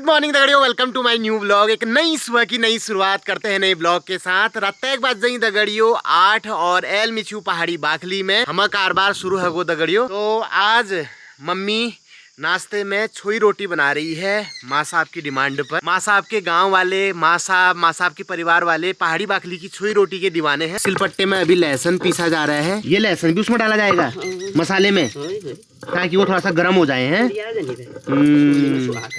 Good morning दगड़ियों, welcome to my new blog. एक नई सुबह की नई शुरुआत करते हैं नए ब्लॉग के साथ। रात एक बात जई दगड़ियों 8 और एल मिचू पहाड़ी बाखली में हम कारबार शुरू है गो दगड़ियों। तो आज मम्मी नाश्ते में छोई रोटी बना रही है माँ साहब की डिमांड पर। माँ साहब के गांव वाले, माँ साहब के परिवार वाले पहाड़ी बाखली की छोई रोटी के दीवाने हैं। सिलपट्टे में अभी लहसुन पीसा जा रहा है। ये लहसुन भी उसमें डाला जाएगा मसाले में ताकि वो थोड़ा सा गर्म हो जाए हैं।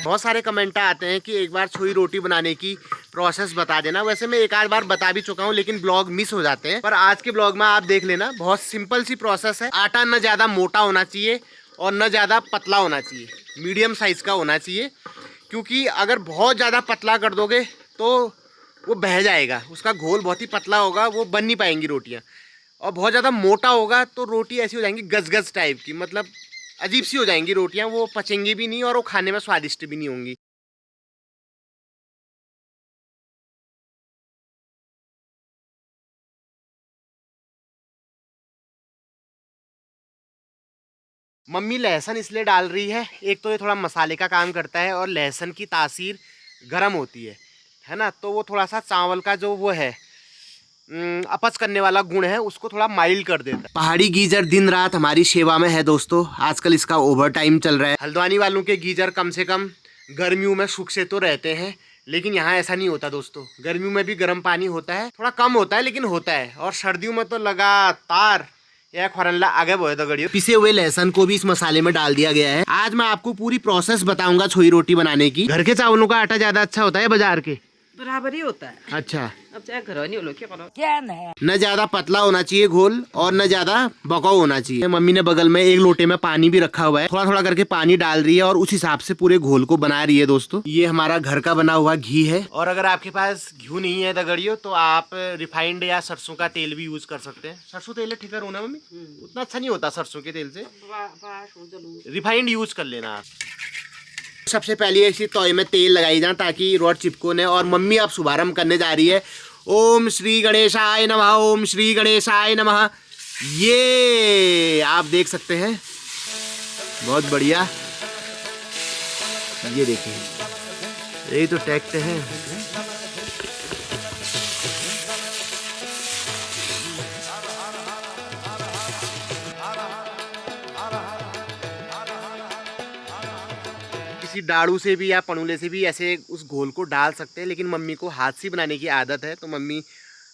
बहुत सारे कमेंट आते हैं कि एक बार छोई रोटी बनाने की प्रोसेस बता देना। वैसे मैं एक आध बार बता भी चुका हूँ लेकिन ब्लॉग मिस हो जाते हैं, पर आज के ब्लॉग में आप देख लेना। बहुत सिंपल सी प्रोसेस है। आटा न ज्यादा मोटा होना चाहिए और न ज्यादा पतला होना चाहिए, मीडियम साइज का होना चाहिए। क्योंकि अगर बहुत ज्यादा पतला कर दोगे तो वो बह जाएगा, उसका घोल बहुत ही पतला होगा, वो बन नहीं पाएंगी रोटियाँ। और बहुत ज़्यादा मोटा होगा तो रोटी ऐसी हो जाएंगी गज टाइप की, मतलब अजीब सी हो जाएंगी रोटियां, वो पचेंगी भी नहीं और वो खाने में स्वादिष्ट भी नहीं होंगी। मम्मी लहसुन इसलिए डाल रही है, एक तो ये थोड़ा मसाले का काम करता है और लहसुन की तासीर गर्म होती है ना, तो वो थोड़ा सा चावल का जो वो है अपच करने वाला गुण है उसको थोड़ा माइल्ड कर देता है। पहाड़ी गीजर दिन रात हमारी सेवा में है दोस्तों। आजकल इसका ओवर टाइम चल रहा है। हल्द्वानी वालों के गीजर कम से कम गर्मियों में सुख से तो रहते हैं, लेकिन यहाँ ऐसा नहीं होता दोस्तों। गर्मियों में भी गर्म पानी होता है, थोड़ा कम होता है लेकिन होता है। और सर्दियों में तो लगातार यह खरल्ला आगे बढ़े दगड़ियों। पिसे हुए लहसुन को भी इस मसाले में डाल दिया गया है। आज मैं आपको पूरी प्रोसेस बताऊंगा छोई रोटी बनाने की। घर के चावलों का आटा ज्यादा अच्छा होता है बाजार के? बराबर ही होता है। अच्छा, अब चाहे घर नहीं हो लो क्या है। न ज्यादा पतला होना चाहिए घोल और न ज्यादा बकाऊ होना चाहिए। मम्मी ने बगल में एक लोटे में पानी भी रखा हुआ है, थोड़ा थोड़ा करके पानी डाल रही है और उस हिसाब से पूरे घोल को बना रही है दोस्तों। ये हमारा घर का बना हुआ घी है। और अगर आपके पास घी नहीं है दगड़ियों तो आप रिफाइंड या सरसों का तेल भी यूज कर सकते हैं। सरसों तेल ठीक है ना मम्मी? उतना अच्छा नहीं होता सरसों के तेल से, रिफाइंड यूज कर लेना आप। सबसे पहले इसी तवे में तेल लगाई जाए ताकि रोड चिपको न। और मम्मी अब शुभारंभ करने जा रही है। ओम श्री गणेशाय नमः, ओम श्री गणेशाय नमः। ये आप देख सकते हैं, बहुत बढ़िया। ये देखिए, यही तो टैक्ट है। किसी डाड़ू से भी या पनुले से भी ऐसे उस घोल को डाल सकते हैं, लेकिन मम्मी को हाथ से बनाने की आदत है तो मम्मी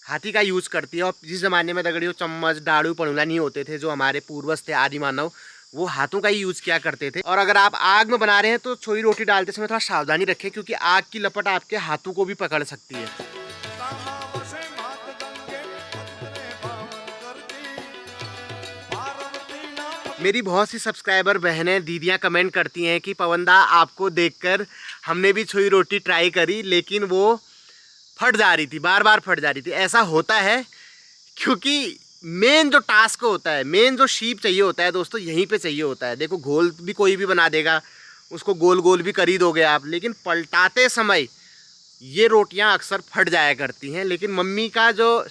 हाथी का यूज़ करती है। और जिस ज़माने में दगड़ियों चम्मच डाड़ू पनुला नहीं होते थे, जो हमारे पूर्वज थे आदि मानव, वो हाथों का ही यूज़ किया करते थे। और अगर आप आग में बना रहे हैं तो छोई रोटी डालते समय थोड़ा सावधानी रखें, क्योंकि आग की लपट आपके हाथों को भी पकड़ सकती है। मेरी बहुत सी सब्सक्राइबर बहनें दीदियां कमेंट करती हैं कि पवनदा आपको देखकर हमने भी छोई रोटी ट्राई करी लेकिन वो फट जा रही थी, बार बार फट जा रही थी। ऐसा होता है क्योंकि मेन जो टास्क होता है, मेन जो शीप चाहिए होता है दोस्तों, यहीं पे चाहिए होता है। देखो घोल भी कोई भी बना देगा, उसको गोल गोल भी कर ही दोगे आप, लेकिन पलटाते समय ये रोटियां अक्सर फट जाया करती हैं। लेकिन मम्मी का जो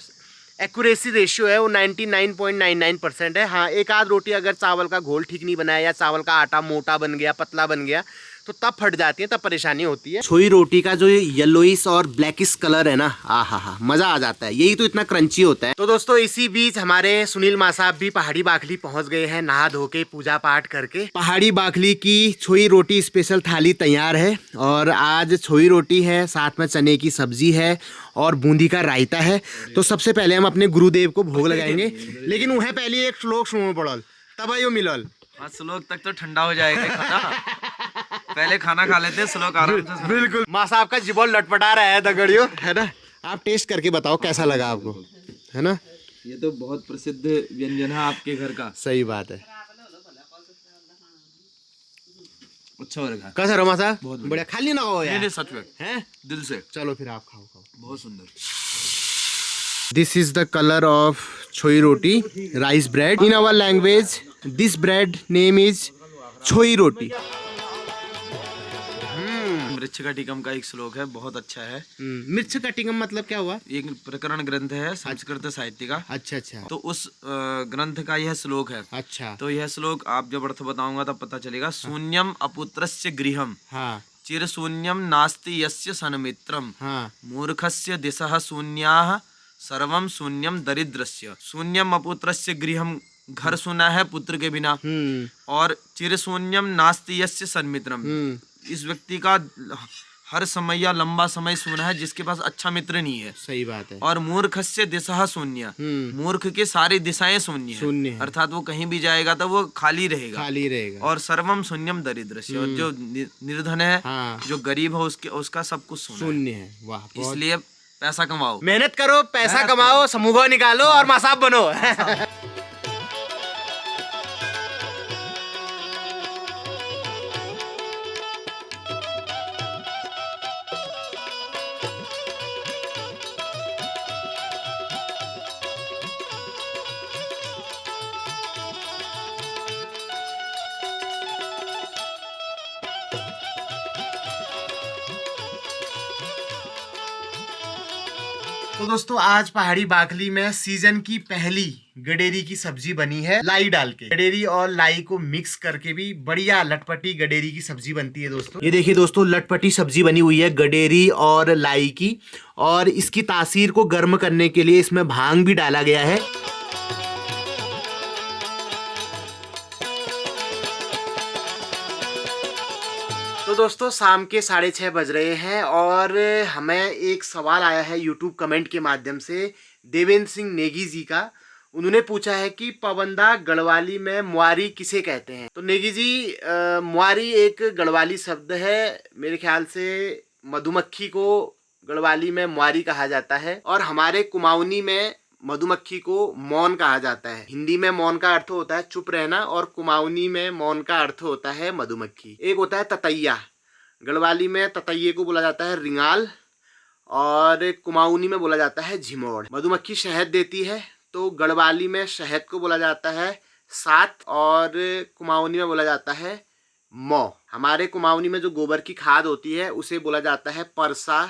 एक्यूरेसी रेशियो है वो 99.99% है। हाँ, एक आध रोटी अगर चावल का घोल ठीक नहीं बनाया या चावल का आटा मोटा बन गया, पतला बन गया, तो तब फट जाती है, तब परेशानी होती है। छोई रोटी का जो येलोइश और ब्लैकिश कलर है ना, हा मजा आ जाता है। यही तो इतना क्रंची होता है। तो दोस्तों इसी बीच हमारे सुनील माँ साहब भी पहाड़ी बाखली पहुंच गए हैं, नहा धो के पूजा पाठ करके। पहाड़ी बाखली की छोई रोटी स्पेशल थाली तैयार है। और आज छोई रोटी है, साथ में चने की सब्जी है और बूंदी का रायता है। तो सबसे पहले हम अपने गुरुदेव को भोग लगाएंगे, लेकिन वह पहले एक श्लोक सुनो पड़ल तब आयो मिलल। श्लोक तक तो ठंडा हो जाएगा खाना। पहले खाना खा लेते हैं, श्लोक आराम से। बिल्कुल, माँ साहब का जीवन लटपटा रहा है दगड़ियों, है ना। आप टेस्ट करके बताओ कैसा लगा आपको, है ना। ये तो बहुत प्रसिद्ध व्यंजन है आपके घर का। सही बात है। अच्छा हो रहा कैसा रोमा साहब? बहुत बढ़िया। खाली ना हो यार, सच में हैं? दिल से। चलो फिर आप खाओ। बहुत सुंदर। This is the color of छोई roti, rice bread. In our language, this bread name is छोई रोटी। मृच्छ कटिकम का एक श्लोक है, बहुत अच्छा है। मिर्च कटिंगम मतलब क्या हुआ? एक प्रकरण ग्रंथ है संस्कृत साहित्य का। अच्छा। तो उस ग्रंथ का यह श्लोक है। अच्छा। तो यह श्लोक आप जब अर्थ बताऊंगा तब पता चलेगा। शून्यम अपुत्रस्य गृहम हाँ चिरशून्यम नास्ति यस्य सन्मित्रम हाँ मूर्खस्य दिशः शून्याः सर्वम शून्यम दरिद्रस्य शून्यम अपुत्रस्य गृहम घर सुना है पुत्र के बिना। और चिरशून्यम नास्ति यस्य सन्मित्रम इस व्यक्ति का हर समय या लंबा समय सुना है जिसके पास अच्छा मित्र नहीं है। सही बात है। और मूर्खस्य दिशा शून्य मूर्ख की सारी दिशाएं शून्य है अर्थात वो कहीं भी जाएगा तो वो खाली रहेगा। और सर्वम शून्यम दरिद्रस्य और जो निर्धन है जो गरीब है उसका सब कुछ शून्य है। वाह, इसलिए पैसा कमाओ, मेहनत करो, पैसा कमाओ, समूह निकालो और मासाब बनो। तो दोस्तों आज पहाड़ी बाखली में सीजन की पहली गडेरी की सब्जी बनी है लाई डाल के। गडेरी और लाई को मिक्स करके भी बढ़िया लटपटी गडेरी की सब्जी बनती है दोस्तों। ये देखिए दोस्तों, लटपटी सब्जी बनी हुई है गडेरी और लाई की। और इसकी तासीर को गर्म करने के लिए इसमें भांग भी डाला गया है। तो दोस्तों शाम के 6:30 बज रहे हैं और हमें एक सवाल आया है यूट्यूब कमेंट के माध्यम से देवेंद्र सिंह नेगी जी का। उन्होंने पूछा है कि पवंदा गढ़वाली में मुआरी किसे कहते हैं। तो नेगी जी, मुआरी एक गढ़वाली शब्द है। मेरे ख्याल से मधुमक्खी को गढ़वाली में मुआरी कहा जाता है और हमारे कुमाऊनी में मधुमक्खी को मौन कहा जाता है। हिंदी में मौन का अर्थ होता है चुप रहना और कुमाऊनी में मौन का अर्थ होता है मधुमक्खी। एक होता है ततैया, गढ़वाली में ततैये को बोला जाता है रिंगाल और कुमाऊनी में बोला जाता है झिमोड़। मधुमक्खी शहद देती है तो गढ़वाली में शहद को बोला जाता है सात और कुमाऊनी में बोला जाता है मौ। हमारे कुमाऊनी में जो गोबर की खाद होती है उसे बोला जाता है परसा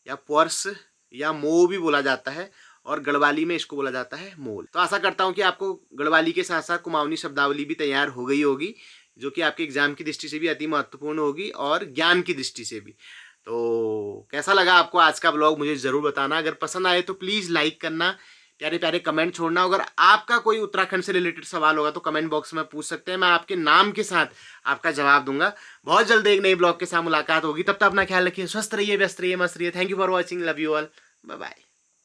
या पर्स या मो भी बोला जाता है और गढ़वाली में इसको बोला जाता है मोल। तो आशा करता हूँ कि आपको गढ़वाली के साथ साथ कुमाऊनी शब्दावली भी तैयार हो गई होगी, जो कि आपके एग्जाम की दृष्टि से भी अति महत्वपूर्ण होगी और ज्ञान की दृष्टि से भी। तो कैसा लगा आपको आज का ब्लॉग मुझे ज़रूर बताना। अगर पसंद आए तो प्लीज़ लाइक करना, प्यारे प्यारे कमेंट छोड़ना। अगर आपका कोई उत्तराखंड से रिलेटेड सवाल होगा तो कमेंट बॉक्स में पूछ सकते हैं, मैं आपके नाम के साथ आपका जवाब दूंगा। बहुत जल्द एक नए ब्लॉग के साथ मुलाकात होगी, तब तक अपना ख्याल रखिए, स्वस्थ रहिए, व्यस्त रहिए, मस्त रहिए। Thank you for watching, love you all, bye bye.